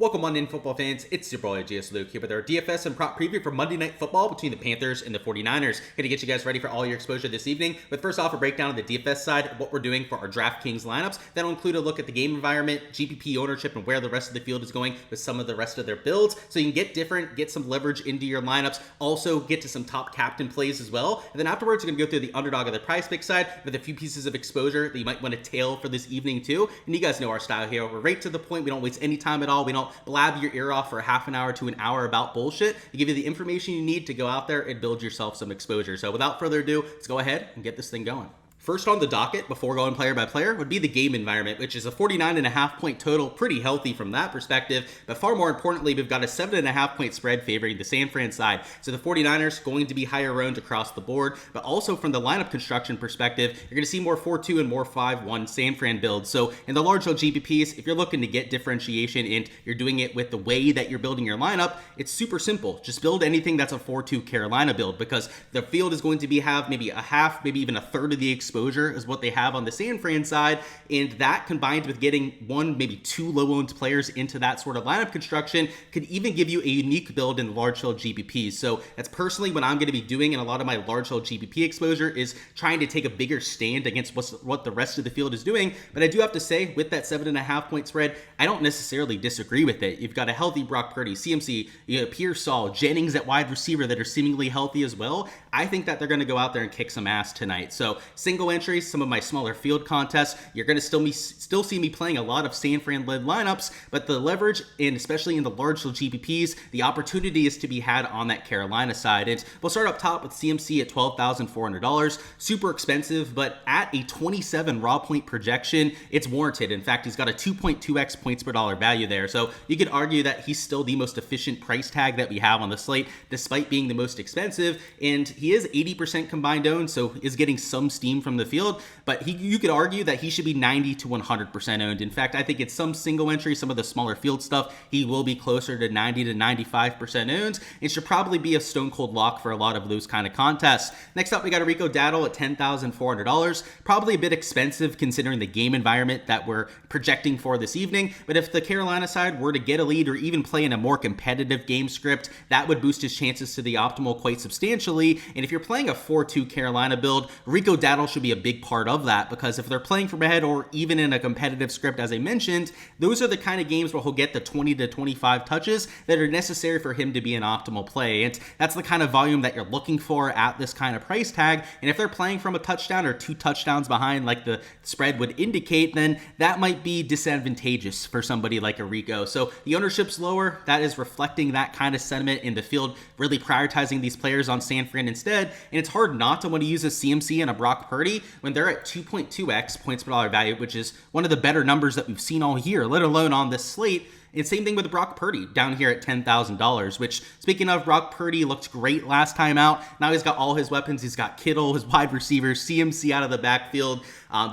Welcome on in, football fans. It's your boy Gsluke here with our DFS and prop preview for Monday Night Football between the Panthers and the 49ers. Going to get you guys ready for all your exposure this evening. But first off, a breakdown on the DFS side of what we're doing for our Draftkings lineups. That'll include a look at the game environment, GPP ownership, and where the rest of the field is going with some of the rest of their builds. So you can get different, get some leverage into your lineups, also get to some top captain plays as well. And then afterwards, we're going to go through the Underdog of the Prize Picks side with a few pieces of exposure that you might want to tail for this evening too. And you guys know our style here. We're right to the point. We don't waste any time at all. We don't blab your ear off for half an hour to an hour about bullshit. We give you the information you need to go out there and build yourself some exposure. So without further ado, let's go ahead and get this thing going. First on the docket, before going player by player, would be the game environment, which is a 49.5 point total, pretty healthy from that perspective. But far more importantly, we've got a 7.5 point spread favoring the San Fran side. So the 49ers going to be higher owned across the board, but also from the lineup construction perspective, you're going to see more 4-2 and more 5-1 San Fran builds. So in the large field GPPs, if you're looking to get differentiation and you're doing it with the way that you're building your lineup, it's super simple. Just build anything that's a 4-2 Carolina build, because the field is going to have maybe a half, maybe even a third of the exposure is what they have on the San Fran side, and that combined with getting one, maybe two low-owned players into that sort of lineup construction could even give you a unique build in the large field GPPs. So that's personally what I'm going to be doing in a lot of my large field GPP exposure, is trying to take a bigger stand against what the rest of the field is doing. But I do have to say, with that 7.5 point spread, I don't necessarily disagree with it. You've got a healthy Brock Purdy, CMC, Pearsall, Jennings at wide receiver that are seemingly healthy as well. I think that they're going to go out there and kick some ass tonight. So single entries, some of my smaller field contests, you're going to still see me playing a lot of San Fran-led lineups, but the leverage, and especially in the large field GPPs, the opportunity is to be had on that Carolina side. And we'll start up top with CMC at $12,400. Super expensive, but at a 27 raw point projection, it's warranted. In fact, he's got a 2.2x points per dollar value there. So you could argue that he's still the most efficient price tag that we have on the slate, despite being the most expensive. And he is 80% combined owned, so is getting some steam from the field, but you could argue that he should be 90 to 100% owned. In fact, I think it's some single entry, some of the smaller field stuff, he will be closer to 90 to 95% owned. It should probably be a stone cold lock for a lot of those kind of contests. Next up, we got a Rico Daddle at $10,400. Probably a bit expensive considering the game environment that we're projecting for this evening, but if the Carolina side were to get a lead or even play in a more competitive game script, that would boost his chances to the optimal quite substantially. And if you're playing a 4-2 Carolina build, Rico Daddle should be a big part of that, because if they're playing from ahead or even in a competitive script, as I mentioned, those are the kind of games where he'll get the 20 to 25 touches that are necessary for him to be an optimal play. And that's the kind of volume that you're looking for at this kind of price tag. And if they're playing from a touchdown or two touchdowns behind, like the spread would indicate, then that might be disadvantageous for somebody like a Rico. So the ownership's lower. That is reflecting that kind of sentiment in the field, really prioritizing these players on San Fran instead. And it's hard not to want to use a CMC and a Brock Purdy when they're at 2.2x points per dollar value, which is one of the better numbers that we've seen all year, let alone on this slate. And same thing with Brock Purdy down here at $10,000, which, speaking of, Brock Purdy looked great last time out. Now he's got all his weapons. He's got Kittle, his wide receivers, CMC out of the backfield.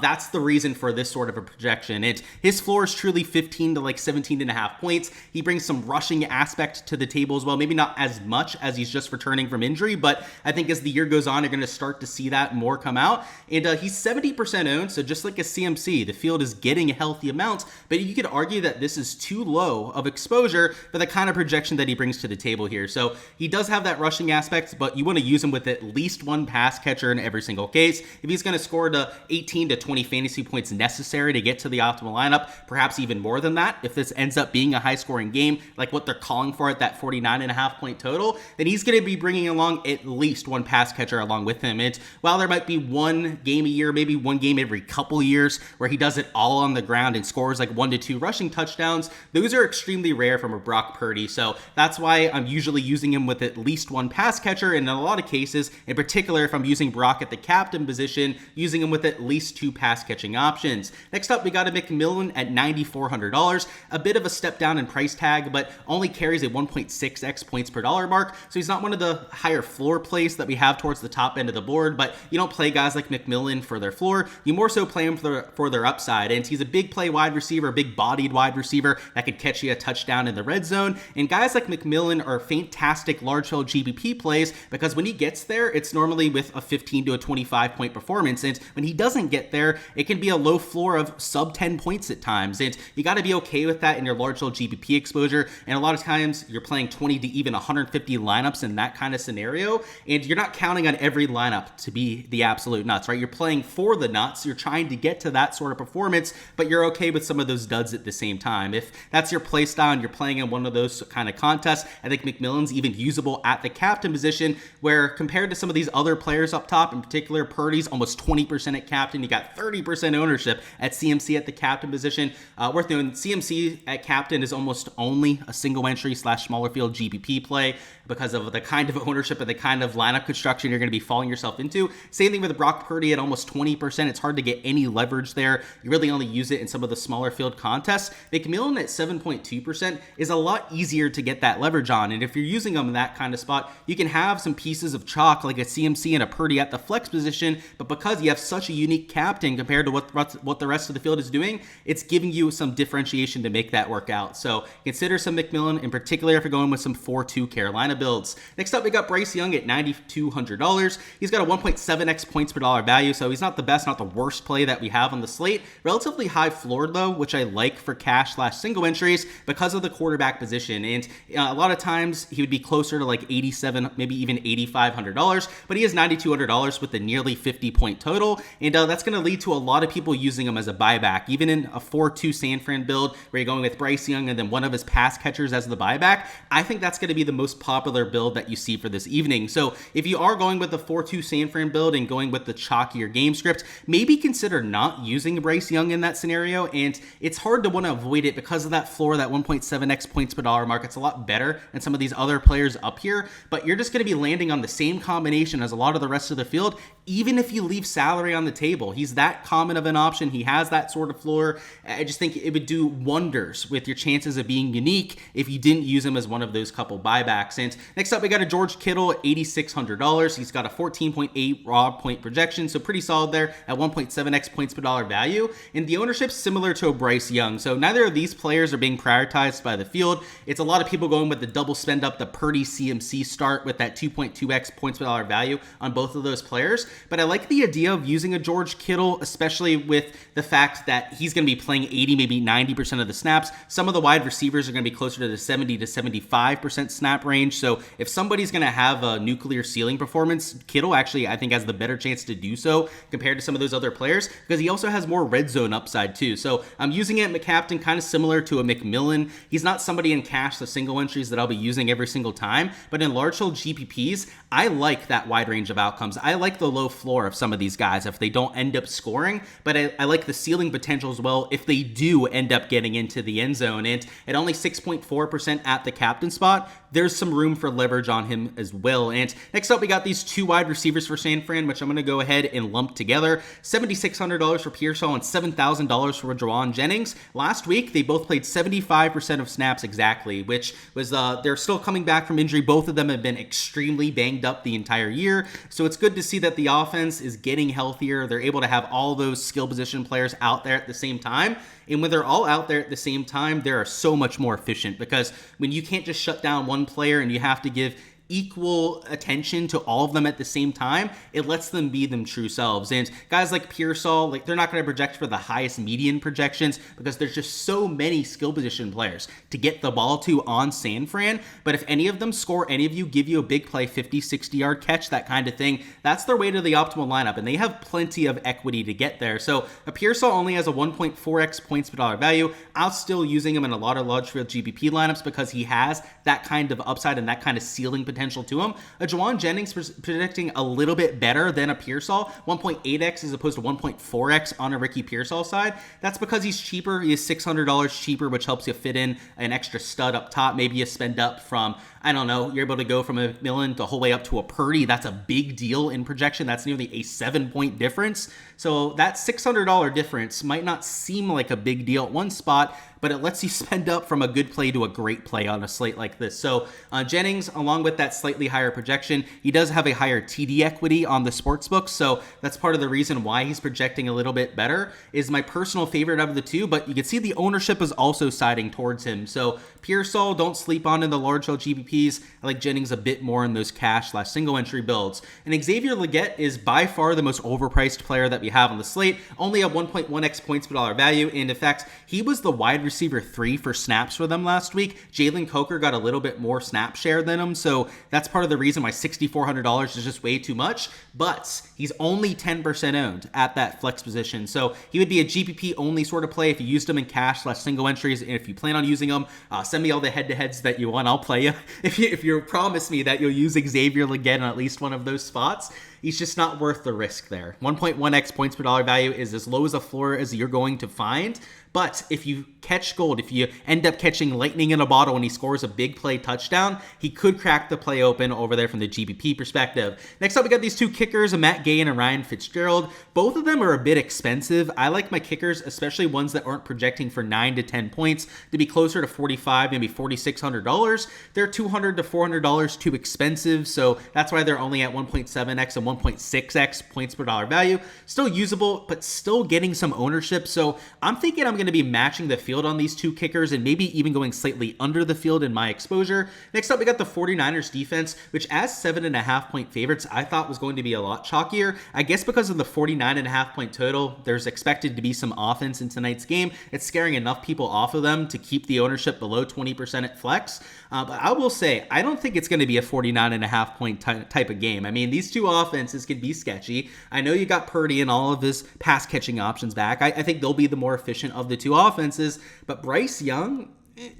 That's the reason for this sort of a projection. His floor is truly 15 to like 17.5 points. He brings some rushing aspect to the table as well. Maybe not as much as he's just returning from injury, but I think as the year goes on, you're going to start to see that more come out. And he's 70% owned, so just like a CMC, the field is getting a healthy amount, but you could argue that this is too low of exposure for the kind of projection that he brings to the table here. So he does have that rushing aspect, but you want to use him with at least one pass catcher in every single case. If he's going to score the 18 to 20 fantasy points necessary to get to the optimal lineup, perhaps even more than that, if this ends up being a high scoring game, like what they're calling for at that 49.5 point total, then he's going to be bringing along at least one pass catcher along with him. And while there might be one game a year, maybe one game every couple years where he does it all on the ground and scores like 1 to 2 rushing touchdowns, those are extremely rare from a Brock Purdy. So that's why I'm usually using him with at least one pass catcher. And in a lot of cases, in particular, if I'm using Brock at the captain position, using him with at least 2 pass catching options. Next up, we got a McMillan at $9,400. A bit of a step down in price tag, but only carries a 1.6x points per dollar mark. So he's not one of the higher floor plays that we have towards the top end of the board, but you don't play guys like McMillan for their floor. You more so play him for their upside. And he's a big play wide receiver, a big bodied wide receiver that could catch you a touchdown in the red zone. And guys like McMillan are fantastic large field GPP plays because when he gets there, it's normally with a 15 to a 25 point performance. And when he doesn't get there, it can be a low floor of sub 10 points at times. And you got to be okay with that in your large field GPP exposure. And a lot of times you're playing 20 to even 150 lineups in that kind of scenario. And you're not counting on every lineup to be the absolute nuts, right? You're playing for the nuts. You're trying to get to that sort of performance, but you're okay with some of those duds at the same time. If that's your play style and you're playing in one of those kind of contests, I think McMillan's even usable at the captain position, where compared to some of these other players up top, in particular, Purdy's almost 20% at captain. You got 30% ownership at CMC at the captain position. Worth noting, CMC at captain is almost only a single entry / smaller field GPP play because of the kind of ownership and the kind of lineup construction you're going to be falling yourself into. Same thing with Brock Purdy at almost 20%. It's hard to get any leverage there. You really only use it in some of the smaller field contests. McMillan at 7.2% is a lot easier to get that leverage on. And if you're using them in that kind of spot, you can have some pieces of chalk like a CMC and a Purdy at the flex position, but because you have such a unique captain compared to what the rest of the field is doing, it's giving you some differentiation to make that work out. So consider some McMillan, in particular if you're going with some 4-2 Carolina builds. Next up, we got Bryce Young at $9,200. He's got a 1.7x points per dollar value, so he's not the best, not the worst play that we have on the slate. Relatively high floor though, which I like for cash / single entries because of the quarterback position. And a lot of times he would be closer to like $8,700, maybe even $8,500, but he is $9,200 with a nearly 50 point total. And that's going to lead to a lot of people using him as a buyback, even in a 4-2 San Fran build where you're going with Bryce Young and then one of his pass catchers as the buyback. I think that's going to be the most popular build that you see for this evening. So if you are going with the 4-2 San Fran build and going with the chalkier game script, maybe consider not using Bryce Young in that scenario. And it's hard to want to avoid it because of that floor, that 1.7x points per dollar mark. It's a lot better than some of these other players up here, but you're just going to be landing on the same combination as a lot of the rest of the field, even if you leave salary on the table. He's that common of an option. He has that sort of floor. I just think it would do wonders with your chances of being unique if you didn't use him as one of those couple buybacks. And next up, we got a George Kittle at $8,600. He's got a 14.8 raw point projection, so pretty solid there at 1.7x points per dollar value. And the ownership's similar to a Bryce Young, so neither of these players are being prioritized by the field. It's a lot of people going with the double spend up, the Purdy CMC start with that 2.2x points per dollar value on both of those players. But I like the idea of using a George Kittle, especially with the fact that he's going to be playing 80, maybe 90% of the snaps. Some of the wide receivers are going to be closer to the 70 to 75% snap range. So if somebody's going to have a nuclear ceiling performance, Kittle actually, I think, has the better chance to do so compared to some of those other players because he also has more red zone upside too. So I'm using it at McCaptain, kind of similar to a McMillan. He's not somebody in cash, the single entries that I'll be using every single time, but in large field GPPs, I like that wide range of outcomes. I like the low floor of some of these guys if they don't end up scoring, but I like the ceiling potential as well if they do end up getting into the end zone. And at only 6.4% at the captain spot, there's some room for leverage on him as well. And next up, we got these two wide receivers for San Fran, which I'm going to go ahead and lump together. $7,600 for Pearsall and $7,000 for Juwan Jennings. Last week, they both played 75% of snaps exactly, which was they're still coming back from injury. Both of them have been extremely banged up the entire year. So it's good to see that the offense is getting healthier. They're able to have all those skill position players out there at the same time. And when they're all out there at the same time, they are so much more efficient because when you can't just shut down one player and you have to give equal attention to all of them at the same time, it lets them be them true selves. And guys like Pearsall, like they're not going to project for the highest median projections because there's just so many skill position players to get the ball to on San Fran. But if any of them score, any of you give you a big play, 50, 60 yard catch, that kind of thing, that's their way to the optimal lineup. And they have plenty of equity to get there. So a Pearsall only has a 1.4x points per dollar value. I'll still using him in a lot of large field GPP lineups because he has that kind of upside and that kind of ceiling potential to him. A Juwan Jennings predicting a little bit better than a Pearsall, 1.8x as opposed to 1.4x on a Ricky Pearsall side. That's because he's cheaper. He is $600 cheaper, which helps you fit in an extra stud up top. Maybe you spend up from I don't know, you're able to go from a McMillan the whole way up to a Purdy. That's a big deal in projection. That's nearly a 7-point difference. So that $600 difference might not seem like a big deal at one spot, but it lets you spend up from a good play to a great play on a slate like this. So Jennings, along with that slightly higher projection, he does have a higher TD equity on the sportsbook, so that's part of the reason why he's projecting a little bit better. Is my personal favorite of the two, but you can see the ownership is also siding towards him. So Pearsall, don't sleep on in the large GPPs. I like Jennings a bit more in those cash/single entry builds. And Xavier Legette is by far the most overpriced player that we have on the slate, only a 1.1x points per dollar value, and in fact, he was the wide receiver 3 for snaps for them last week. Jalen Coker got a little bit more snap share than him, so that's part of the reason why $6,400 is just way too much, but he's only 10% owned at that flex position, so he would be a GPP only sort of play if you used him in cash/single entries, and if you plan on using him, send me all the head-to-heads that you want, I'll play you. If you promise me that you'll use Xavier Legette in at least one of those spots, he's just not worth the risk there. 1.1x points per dollar value is as low as a floor as you're going to find. But if you catch gold, if you end up catching lightning in a bottle when he scores a big play touchdown, he could crack the play open over there from the GPP perspective. Next up, we got these two kickers, Matt Gay and Ryan Fitzgerald. Both of them are a bit expensive. I like my kickers, especially ones that aren't projecting for 9 to 10 points, to be closer to $4,500, maybe $4,600. They're $200 to $400 too expensive, so that's why they're only at 1.7x and 1.6x points per dollar value. Still usable, but still getting some ownership. So I'm thinking I'm going to be matching the field on these two kickers and maybe even going slightly under the field in my exposure. Next up, we got the 49ers defense, which as 7.5-point favorites, I thought was going to be a lot chalkier. I guess because of the 49.5-point total, there's expected to be some offense in tonight's game. It's scaring enough people off of them to keep the ownership below 20% at flex. But I will say, I don't think it's going to be a 49.5-point type of game. I mean, these two offenses can be sketchy. I know you got Purdy and all of his pass catching options back. I think they'll be the more efficient of the two offenses, but Bryce Young,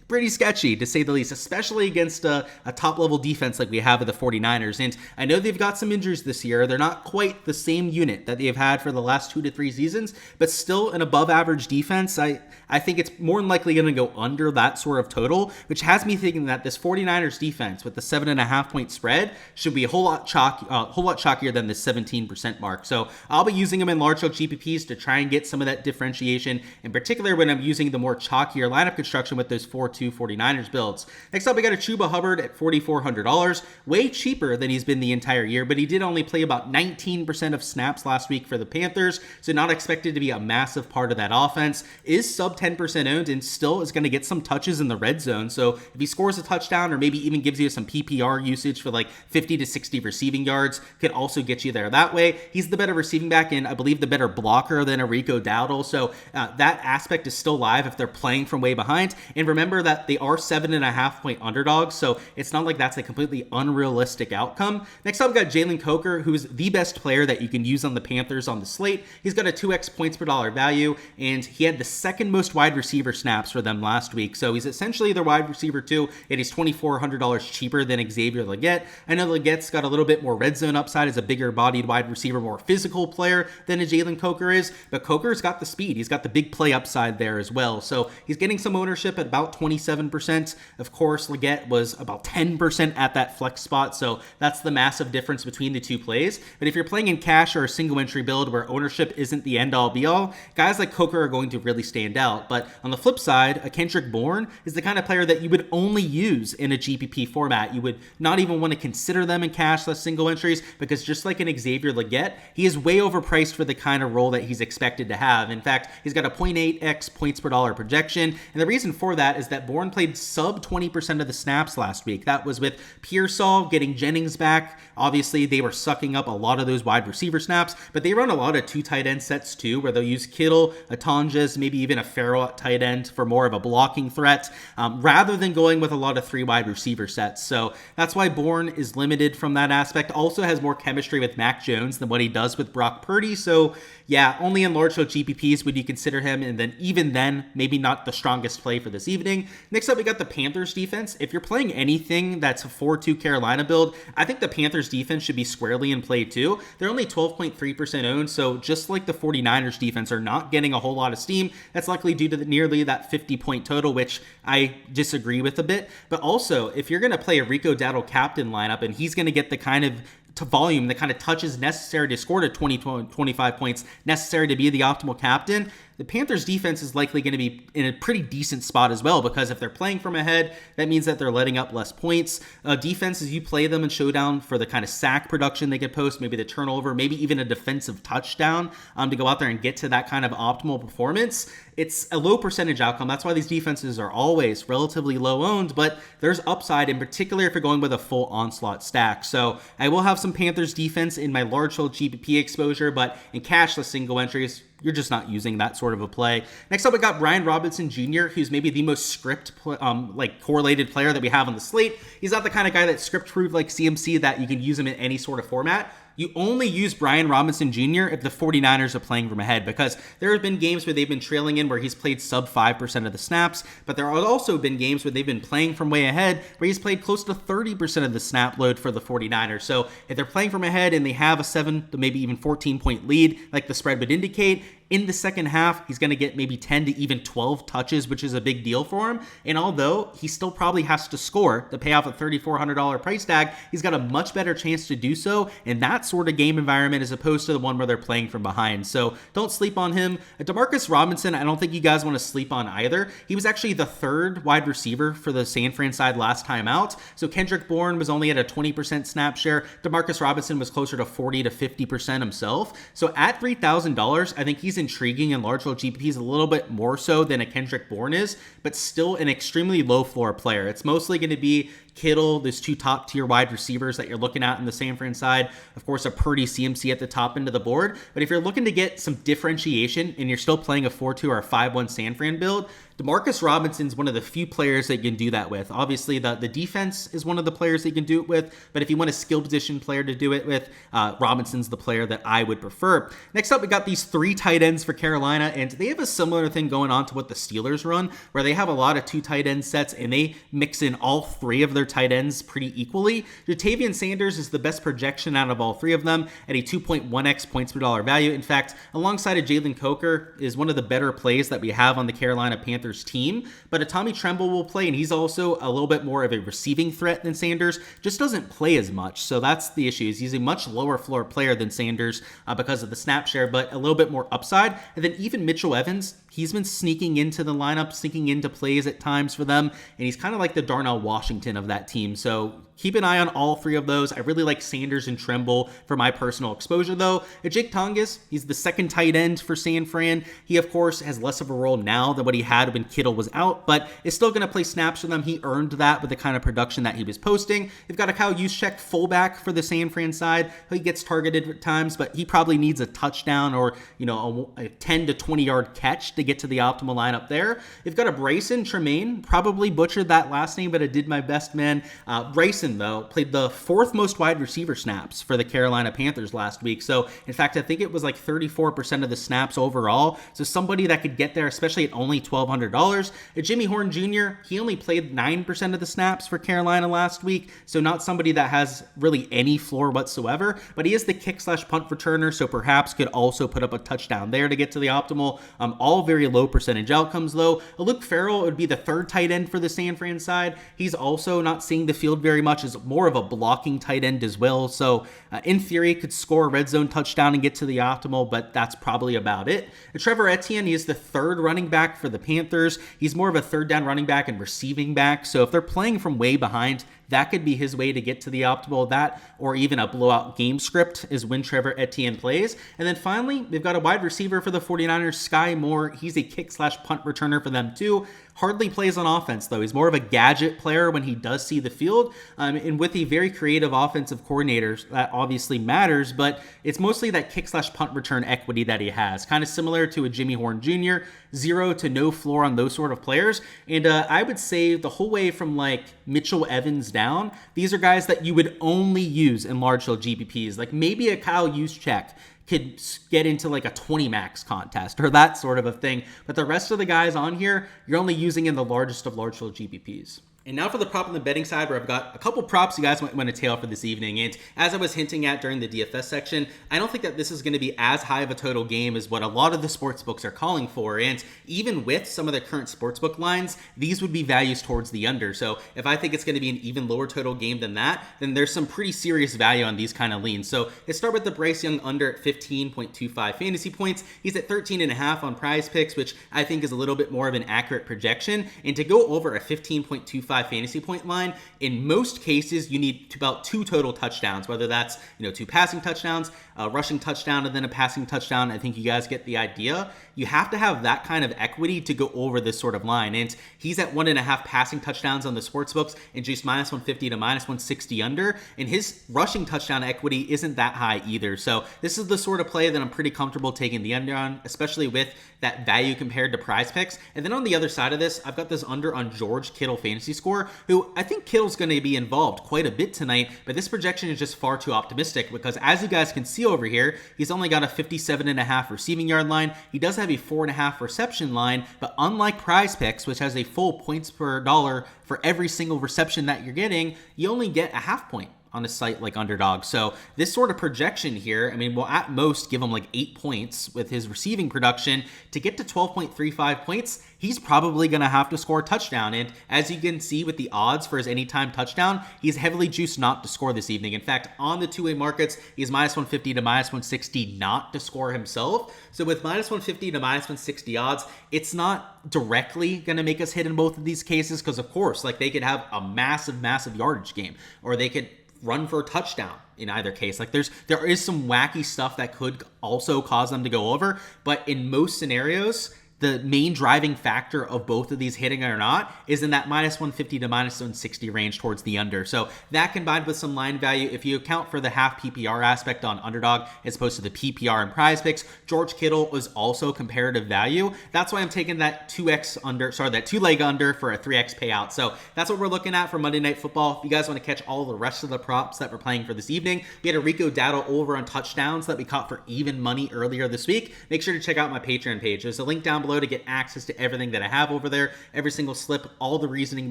pretty sketchy to say the least, especially against a top-level defense like we have with the 49ers. And I know they've got some injuries this year. They're not quite the same unit that they've had for the last 2 to 3 seasons, but still an above-average defense. I think it's more than likely going to go under that sort of total, which has me thinking that this 49ers defense with the 7.5-point spread should be a whole lot chalkier than the 17% mark. So I'll be using them in large GPPs to try and get some of that differentiation, in particular when I'm using the more chalkier lineup construction with those 4-2 49ers builds. Next up, we got a Chuba Hubbard at $4,400, way cheaper than he's been the entire year, but he did only play about 19% of snaps last week for the Panthers, so not expected to be a massive part of that offense. Is sub 10% owned and still is going to get some touches in the red zone, so if he scores a touchdown or maybe even gives you some PPR usage for like 50 to 60 receiving yards, could also get you there that way. He's the better receiving back and I believe the better blocker than Rico Dowdle, so that aspect is still live if they're playing from way behind. And remember that they are 7.5-point underdogs, so it's not like that's a completely unrealistic outcome. Next up, we got Jalen Coker, who's the best player that you can use on the Panthers on the slate. He's got a 2x points per dollar value, and he had the second most wide receiver snaps for them last week, so he's essentially their wide receiver too, and he's $2,400 cheaper than Xavier Legette. I know Legette's got a little bit more red zone upside as a bigger bodied wide receiver, more physical player than a Jalen Coker is, but Coker's got the speed. He's got the big play upside there as well, so he's getting some ownership at about 27%. Of course, Legette was about 10% at that flex spot, so that's the massive difference between the two plays. But if you're playing in cash or a single entry build where ownership isn't the end-all be-all, guys like Coker are going to really stand out. But on the flip side, a Kendrick Bourne is the kind of player that you would only use in a GPP format. You would not even want to consider them in cash less single entries, because just like an Xavier Legette, he is way overpriced for the kind of role that he's expected to have. In fact, he's got a 0.8x points per dollar projection, and the reason for that is that Bourne played sub 20% of the snaps last week. That was with Pearsall getting Jennings back. Obviously, they were sucking up a lot of those wide receiver snaps, but they run a lot of 2 tight end sets too, where they'll use Kittle, Atonjes, maybe even a Farrell at tight end for more of a blocking threat, rather than going with a lot of 3 wide receiver sets. So that's why Bourne is limited from that aspect. Also has more chemistry with Mac Jones than what he does with Brock Purdy. So yeah, only in large GPPs would you consider him, and then even then, maybe not the strongest play for this evening. evening. Next up, we got the Panthers defense. If you're playing anything that's a 4-2 Carolina build, I think the Panthers defense should be squarely in play too. They're only 12.3% owned, so just like the 49ers defense are not getting a whole lot of steam. That's likely due to nearly that 50-point total, which I disagree with a bit. But also, if you're going to play a Rico Dowdle captain lineup and he's going to get the kind of volume, the kind of touches necessary to score to 25 points necessary to be the optimal captain, the Panthers defense is likely going to be in a pretty decent spot as well, because if they're playing from ahead, that means that they're letting up less points. Defenses, you play them in Showdown for the kind of sack production they could post, maybe the turnover, maybe even a defensive touchdown to go out there and get to that kind of optimal performance. It's a low percentage outcome. That's why these defenses are always relatively low owned, but there's upside, in particular if you're going with a full onslaught stack. So I will have some Panthers defense in my large hold GPP exposure, but in cashless single entries, you're just not using that sort of a play. Next up, we got Brian Robinson Jr., who's maybe the most script correlated player that we have on the slate. He's not the kind of guy that's script proof like CMC that you can use him in any sort of format. You only use Brian Robinson Jr. if the 49ers are playing from ahead, because there have been games where they've been trailing in where he's played sub 5% of the snaps, but there have also been games where they've been playing from way ahead where he's played close to 30% of the snap load for the 49ers. So if they're playing from ahead and they have a 7 to maybe even 14-point lead, like the spread would indicate, in the second half, he's going to get maybe 10 to even 12 touches, which is a big deal for him. And although he still probably has to score to pay off a $3,400 price tag, he's got a much better chance to do so in that sort of game environment as opposed to the one where they're playing from behind. So don't sleep on him. DeMarcus Robinson, I don't think you guys want to sleep on either. He was actually the third wide receiver for the San Fran side last time out. So Kendrick Bourne was only at a 20% snap share. DeMarcus Robinson was closer to 40 to 50% himself. So at $3,000, I think he's intriguing in large low GPPs a little bit more so than a Kendrick Bourne is, but still an extremely low floor player. It's mostly going to be Kittle, there's two top tier wide receivers that you're looking at in the San Fran side. Of course, a Purdy, CMC at the top end of the board. But if you're looking to get some differentiation and you're still playing a 4-2 or a 5-1 San Fran build, DeMarcus Robinson's one of the few players that you can do that with. Obviously, the defense is one of the players that you can do it with, but if you want a skill position player to do it with, Robinson's the player that I would prefer. Next up, we got these 3 tight ends for Carolina, and they have a similar thing going on to what the Steelers run, where they have a lot of 2 tight end sets, and they mix in all 3 of their tight ends pretty equally. Jatavian Sanders is the best projection out of all 3 of them at a 2.1x points per dollar value. In fact, alongside of Jalen Coker is one of the better plays that we have on the Carolina Panthers team, but a Tommy Tremble will play, and he's also a little bit more of a receiving threat than Sanders, just doesn't play as much. So that's the issue, is he's a much lower floor player than Sanders because of the snap share, but a little bit more upside. And then even Mitchell Evans, he's been sneaking into the lineup, sneaking into plays at times for them, and he's kind of like the Darnell Washington of that team. So keep an eye on all 3 of those. I really like Sanders and Tremble for my personal exposure, though. Jake Tonges, he's the second tight end for San Fran. He, of course, has less of a role now than what he had when Kittle was out, but is still going to play snaps for them. He earned that with the kind of production that he was posting. They've got a Kyle Juszczyk fullback for the San Fran side. He gets targeted at times, but he probably needs a touchdown or, a 10 to 20 yard catch to get to the optimal lineup there. You've got a Bryson Tremaine, probably butchered that last name, but I did my best, man. Bryson, though, played the 4th most wide receiver snaps for the Carolina Panthers last week. So, in fact, I think it was like 34% of the snaps overall. So somebody that could get there, especially at only $1,200. Jimmy Horn Jr., he only played 9% of the snaps for Carolina last week. So not somebody that has really any floor whatsoever, but he is the kick/punt returner, so perhaps could also put up a touchdown there to get to the optimal. All very low percentage outcomes, though. Luke Farrell would be the 3rd tight end for the San Fran side. He's also not seeing the field very much, is more of a blocking tight end as well. So in theory, could score a red zone touchdown and get to the optimal, but that's probably about it. Trevor Etienne, he is the 3rd running back for the Panthers. He's more of a 3rd down running back and receiving back. So if they're playing from way behind, that could be his way to get to the optimal. That or even a blowout game script is when Trevor Etienne plays. And then finally, they've got a wide receiver for the 49ers, Sky Moore. He's a kick/punt returner for them too. Hardly plays on offense, though. He's more of a gadget player when he does see the field. And with a very creative offensive coordinator, that obviously matters, but it's mostly that kick/punt return equity that he has. Kind of similar to a Jimmy Horn Jr., 0 to no floor on those sort of players. And I would say the whole way from like Mitchell Evans down, these are guys that you would only use in large hill GPPs. Like maybe a Kyle Juszczyk could get into like a 20 max contest or that sort of a thing. But the rest of the guys on here, you're only using in the largest of large field GPPs. And now for the prop on the betting side, where I've got a couple props you guys might want to tail for this evening. And as I was hinting at during the DFS section, I don't think that this is going to be as high of a total game as what a lot of the sports books are calling for. And even with some of the current sportsbook lines, these would be values towards the under. So if I think it's going to be an even lower total game than that, then there's some pretty serious value on these kind of leans. So let's start with the Bryce Young under at 15.25 fantasy points. He's at 13.5 on Prize Picks, which I think is a little bit more of an accurate projection. And to go over a 15.25 fantasy point line, in most cases you need about 2 total touchdowns, whether that's 2 passing touchdowns, a rushing touchdown, and then a passing touchdown. I think you guys get the idea. You have to have that kind of equity to go over this sort of line, and he's at 1.5 passing touchdowns on the sports books and just minus 150 to minus 160 under, and his rushing touchdown equity isn't that high either. So this is the sort of play that I'm pretty comfortable taking the under on, especially with that value compared to Prize Picks. And then on the other side of this, I've got this under on George Kittle fantasy score, who I think Kittle's going to be involved quite a bit tonight, but this projection is just far too optimistic because as you guys can see over here, he's only got a 57.5 receiving yard line. He does have a 4.5 reception line, but unlike Prize Picks, which has a full points per dollar for every single reception that you're getting, you only get a half point on a site like Underdog. So this sort of projection here, I mean, will at most give him like 8 points with his receiving production. To get to 12.35 points, he's probably going to have to score a touchdown. And as you can see with the odds for his anytime touchdown, he's heavily juiced not to score this evening. In fact, on the two-way markets, he's minus 150 to minus 160 not to score himself. So with minus 150 to minus 160 odds, it's not directly going to make us hit in both of these cases because, of course, like they could have a massive, massive yardage game, or they could run for a touchdown in either case. Like there is some wacky stuff that could also cause them to go over, but in most scenarios, the main driving factor of both of these hitting or not is in that minus 150 to minus 160 range towards the under. So that combined with some line value, if you account for the half PPR aspect on Underdog as opposed to the PPR and Prize Picks, George Kittle was also comparative value. That's why I'm taking that 2x under, that 2-leg under for a 3x payout. So that's what we're looking at for Monday Night Football. If you guys want to catch all the rest of the props that we're playing for this evening, we had a Rico Dowdle over on touchdowns that we caught for even money earlier this week. Make sure to check out my Patreon page. There's a link down below to get access to everything that I have over there, every single slip, all the reasoning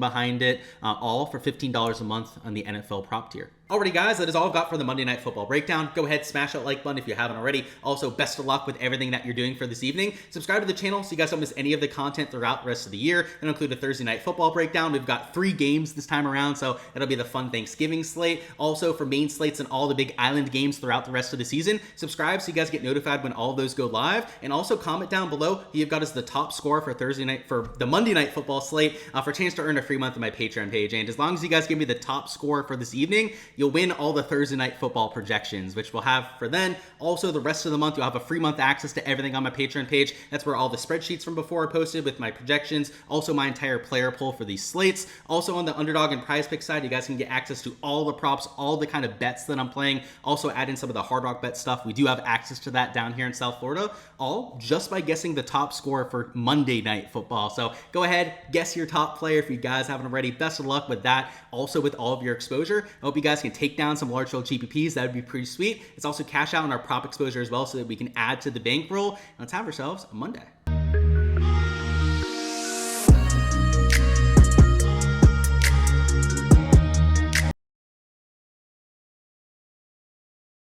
behind it, all for $15 a month on the NFL prop tier. Alrighty guys, that is all I've got for the Monday Night Football breakdown. Go ahead, smash that like button if you haven't already. Also, best of luck with everything that you're doing for this evening. Subscribe to the channel so you guys don't miss any of the content throughout the rest of the year. It'll include a Thursday Night Football breakdown. We've got 3 games this time around, so it'll be the fun Thanksgiving slate. Also, for main slates and all the big island games throughout the rest of the season, subscribe so you guys get notified when all of those go live. And also comment down below who you've got as the top score for Thursday night, for the Monday Night Football slate, for a chance to earn a free month on my Patreon page. And as long as you guys give me the top score for this evening, you'll win all the Thursday Night Football projections, which we'll have for then. Also, the rest of the month, you'll have a free month access to everything on my Patreon page. That's where all the spreadsheets from before are posted with my projections, also my entire player pool for these slates. Also on the Underdog and Prize Pick side, you guys can get access to all the props, all the kind of bets that I'm playing. Also add in some of the HardrockBet stuff. We do have access to that down here in South Florida, all just by guessing the top score for Monday Night Football. So go ahead, guess your top player if you guys haven't already. Best of luck with that. Also with all of your exposure, I hope you guys can take down some large field GPPs. That would be pretty sweet. It's also cash out on our prop exposure as well so that we can add to the bankroll. Let's have ourselves a Monday.